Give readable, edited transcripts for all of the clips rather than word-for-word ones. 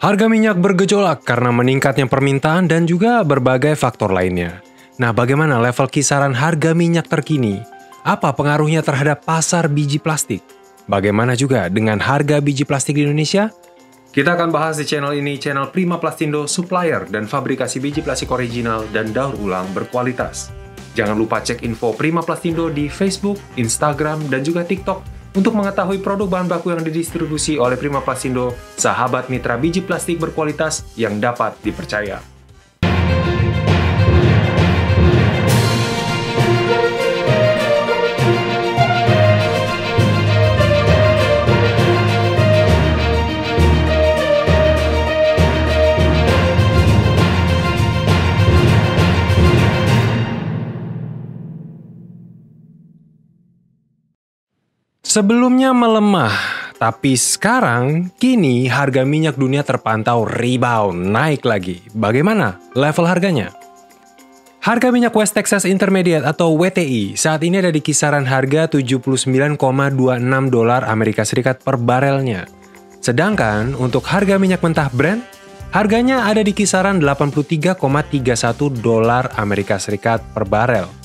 Harga minyak bergejolak karena meningkatnya permintaan dan juga berbagai faktor lainnya. Nah, bagaimana level kisaran harga minyak terkini? Apa pengaruhnya terhadap pasar biji plastik? Bagaimana juga dengan harga biji plastik di Indonesia? Kita akan bahas di channel ini, channel Prima Plastindo, supplier dan fabrikasi biji plastik original dan daur ulang berkualitas. Jangan lupa cek info Prima Plastindo di Facebook, Instagram, dan juga TikTok untuk mengetahui produk bahan baku yang didistribusi oleh Prima Plastindo, sahabat mitra biji plastik berkualitas yang dapat dipercaya. Sebelumnya melemah, tapi kini harga minyak dunia terpantau rebound, naik lagi. Bagaimana level harganya? Harga minyak West Texas Intermediate atau WTI saat ini ada di kisaran harga 79,26 dolar Amerika Serikat per barelnya. Sedangkan untuk harga minyak mentah Brent, harganya ada di kisaran 83,31 dolar Amerika Serikat per barel.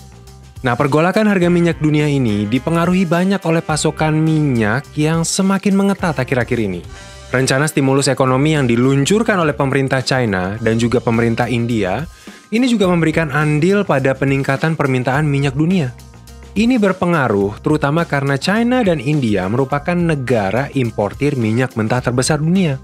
Nah, pergolakan harga minyak dunia ini dipengaruhi banyak oleh pasokan minyak yang semakin mengetat akhir-akhir ini. Rencana stimulus ekonomi yang diluncurkan oleh pemerintah China dan juga pemerintah India, ini juga memberikan andil pada peningkatan permintaan minyak dunia. Ini berpengaruh terutama karena China dan India merupakan negara importir minyak mentah terbesar dunia.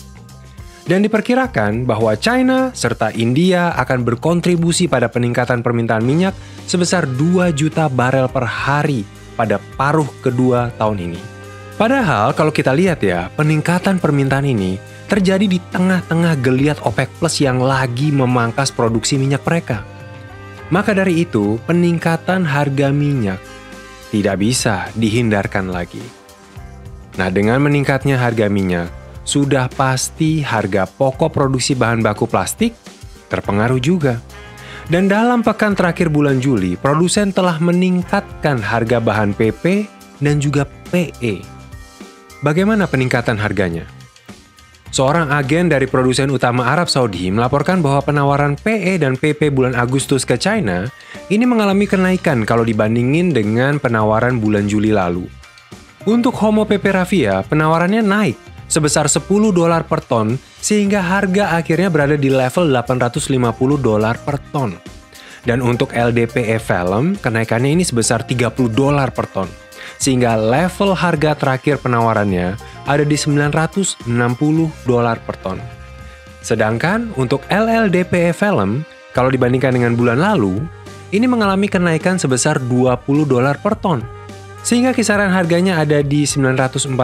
Dan diperkirakan bahwa China serta India akan berkontribusi pada peningkatan permintaan minyak sebesar 2 juta barel per hari pada paruh kedua tahun ini. Padahal kalau kita lihat ya, peningkatan permintaan ini terjadi di tengah-tengah geliat OPEC Plus yang lagi memangkas produksi minyak mereka. Maka dari itu, peningkatan harga minyak tidak bisa dihindarkan lagi. Nah, dengan meningkatnya harga minyak, sudah pasti harga pokok produksi bahan baku plastik terpengaruh juga. Dan dalam pekan terakhir bulan Juli, produsen telah meningkatkan harga bahan PP dan juga PE. Bagaimana peningkatan harganya? Seorang agen dari produsen utama Arab Saudi melaporkan bahwa penawaran PE dan PP bulan Agustus ke China ini mengalami kenaikan kalau dibandingin dengan penawaran bulan Juli lalu. Untuk Homo PP Raffia, penawarannya naik sebesar 10 dolar per ton sehingga harga akhirnya berada di level 850 dolar per ton. Dan untuk LDPE Vellum, kenaikannya ini sebesar 30 dolar per ton. Sehingga level harga terakhir penawarannya ada di 960 dolar per ton. Sedangkan untuk LLDPE Vellum, kalau dibandingkan dengan bulan lalu, ini mengalami kenaikan sebesar 20 dolar per ton. Sehingga kisaran harganya ada di 940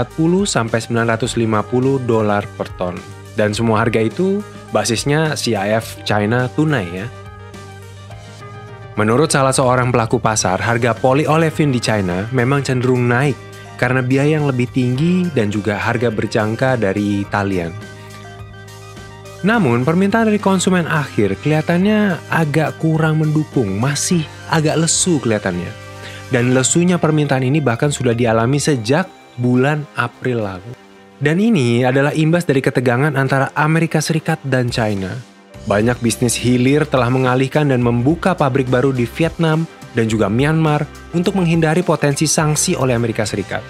sampai 950 dolar per ton. Dan semua harga itu basisnya CIF China tunai ya. Menurut salah seorang pelaku pasar, harga polyolefin di China memang cenderung naik karena biaya yang lebih tinggi dan juga harga berjangka dari Italian. Namun, permintaan dari konsumen akhir kelihatannya agak kurang mendukung, masih agak lesu kelihatannya. Dan lesunya permintaan ini bahkan sudah dialami sejak bulan April lalu. Dan ini adalah imbas dari ketegangan antara Amerika Serikat dan China. Banyak bisnis hilir telah mengalihkan dan membuka pabrik baru di Vietnam dan juga Myanmar untuk menghindari potensi sanksi oleh Amerika Serikat.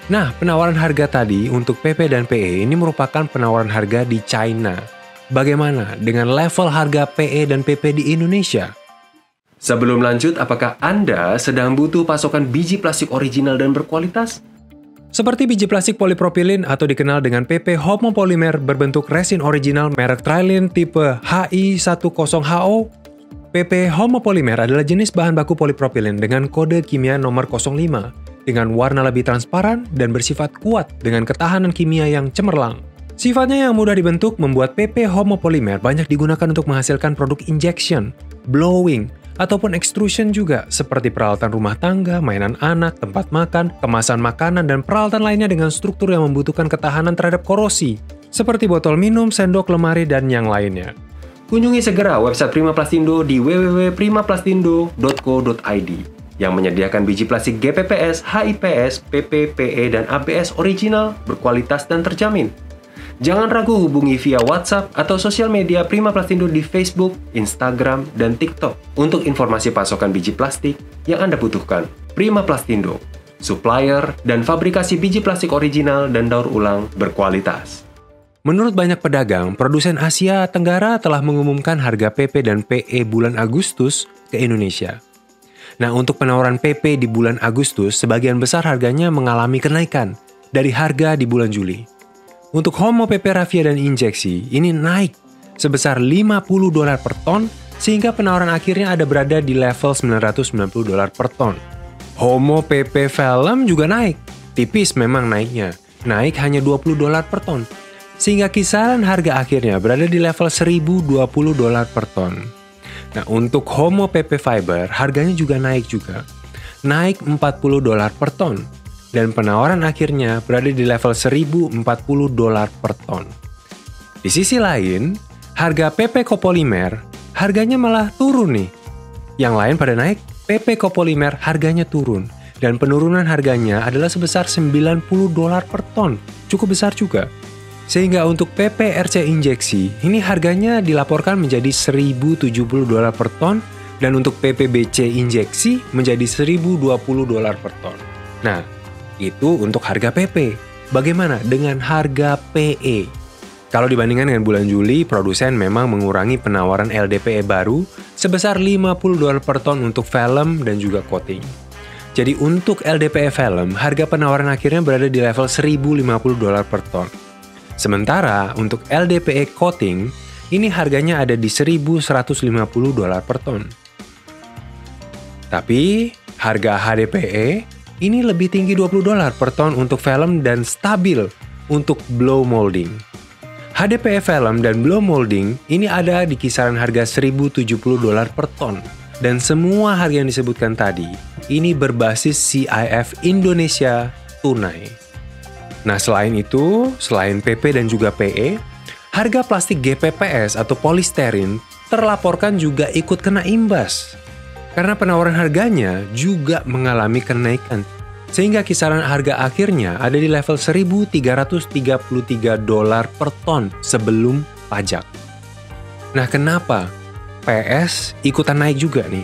Nah, penawaran harga tadi untuk PP dan PE ini merupakan penawaran harga di China. Bagaimana dengan level harga PE dan PP di Indonesia? Sebelum lanjut, apakah Anda sedang butuh pasokan biji plastik original dan berkualitas? Seperti biji plastik polipropilin atau dikenal dengan PP homopolimer berbentuk resin original merek Trilene tipe HI10HO. PP homopolimer adalah jenis bahan baku polipropilin dengan kode kimia nomor 05, dengan warna lebih transparan dan bersifat kuat dengan ketahanan kimia yang cemerlang. Sifatnya yang mudah dibentuk membuat PP homopolimer banyak digunakan untuk menghasilkan produk injection, blowing, ataupun extrusion juga, seperti peralatan rumah tangga, mainan anak, tempat makan, kemasan makanan, dan peralatan lainnya dengan struktur yang membutuhkan ketahanan terhadap korosi, seperti botol minum, sendok, lemari, dan yang lainnya. Kunjungi segera website Prima Plastindo di www.primaplastindo.co.id yang menyediakan biji plastik GPPS, HIPS, PP, PE, dan ABS original, berkualitas, dan terjamin. Jangan ragu hubungi via WhatsApp atau sosial media Prima Plastindo di Facebook, Instagram, dan TikTok untuk informasi pasokan biji plastik yang Anda butuhkan. Prima Plastindo, supplier dan fabrikasi biji plastik original dan daur ulang berkualitas. Menurut banyak pedagang, produsen Asia Tenggara telah mengumumkan harga PP dan PE bulan Agustus ke Indonesia. Nah, untuk penawaran PP di bulan Agustus, sebagian besar harganya mengalami kenaikan dari harga di bulan Juli. Untuk Homo PP Raffia dan Injeksi, ini naik sebesar $50 per ton, sehingga penawaran akhirnya ada berada di level $990 per ton. Homo PP Vellum juga naik, tipis memang naiknya, naik hanya $20 per ton, sehingga kisaran harga akhirnya berada di level $1020 per ton. Nah, untuk Homo PP Fiber, harganya juga, naik $40 per ton. Dan penawaran akhirnya berada di level $1040 per ton. Di sisi lain, harga PP Copolymer harganya malah turun nih. Yang lain pada naik, PP Copolymer harganya turun. Dan penurunan harganya adalah sebesar $90 per ton. Cukup besar juga. Sehingga untuk PP RC Injeksi, ini harganya dilaporkan menjadi $1070 per ton. Dan untuk PP BC Injeksi menjadi $1020 per ton. Nah, itu untuk harga PP. Bagaimana dengan harga PE? Kalau dibandingkan dengan bulan Juli, produsen memang mengurangi penawaran LDPE baru sebesar $50 per ton untuk vellum dan juga coating. Jadi untuk LDPE vellum, harga penawaran akhirnya berada di level $1050 per ton. Sementara untuk LDPE coating, ini harganya ada di $1150 per ton. Tapi harga HDPE ini lebih tinggi $20 per ton untuk vellum dan stabil untuk blow molding. HDPE vellum dan blow molding ini ada di kisaran harga $1070 per ton. Dan semua harga yang disebutkan tadi, ini berbasis CIF Indonesia tunai. Nah, selain itu, selain PP dan juga PE, harga plastik GPPS atau polisterin terlaporkan juga ikut kena imbas. Karena penawaran harganya juga mengalami kenaikan, sehingga kisaran harga akhirnya ada di level $1.333 per ton sebelum pajak. Nah, kenapa PS ikutan naik juga nih?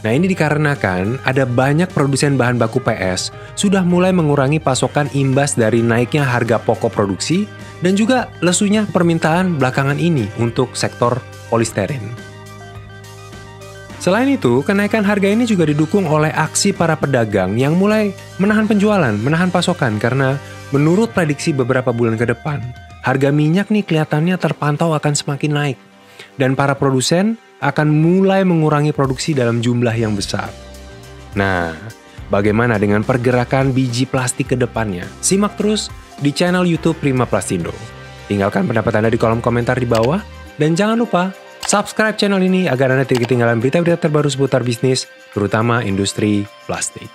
Nah, ini dikarenakan ada banyak produsen bahan baku PS sudah mulai mengurangi pasokan imbas dari naiknya harga pokok produksi dan juga lesunya permintaan belakangan ini untuk sektor polisterin. Selain itu, kenaikan harga ini juga didukung oleh aksi para pedagang yang mulai menahan penjualan, menahan pasokan karena menurut prediksi beberapa bulan ke depan, harga minyak nih kelihatannya terpantau akan semakin naik. Dan para produsen akan mulai mengurangi produksi dalam jumlah yang besar. Nah, bagaimana dengan pergerakan biji plastik ke depannya? Simak terus di channel YouTube Prima Plastindo. Tinggalkan pendapat Anda di kolom komentar di bawah, dan jangan lupa subscribe channel ini agar Anda tidak ketinggalan berita-berita terbaru seputar bisnis, terutama industri plastik.